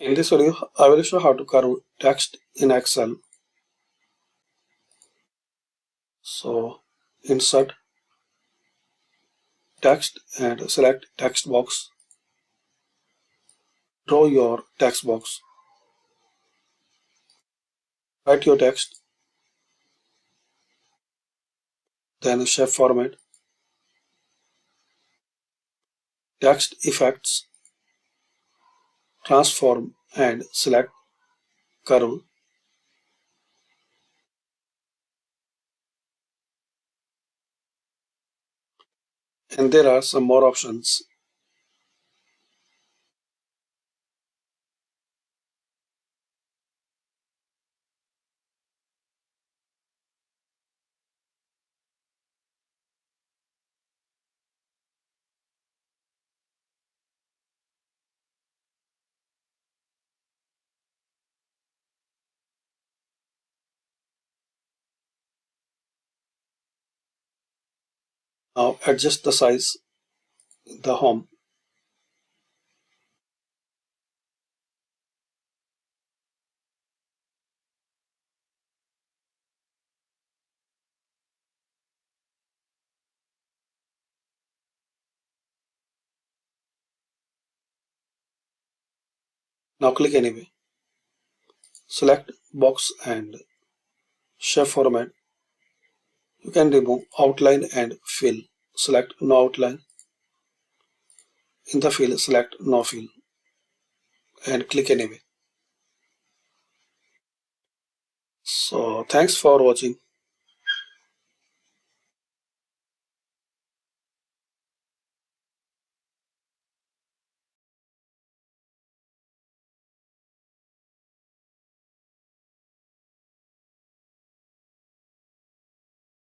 In this video, I will show how to carve text in Excel. So, insert text and select text box. Draw your text box. Write your text. Then shape format. Text effects. Transform and select curve. And there are some more options. Now adjust the size in the home. Now click anyway. Select box and shape format. You can remove outline and fill. Select no outline. In the fill, select no fill and click anyway. So thanks for watching.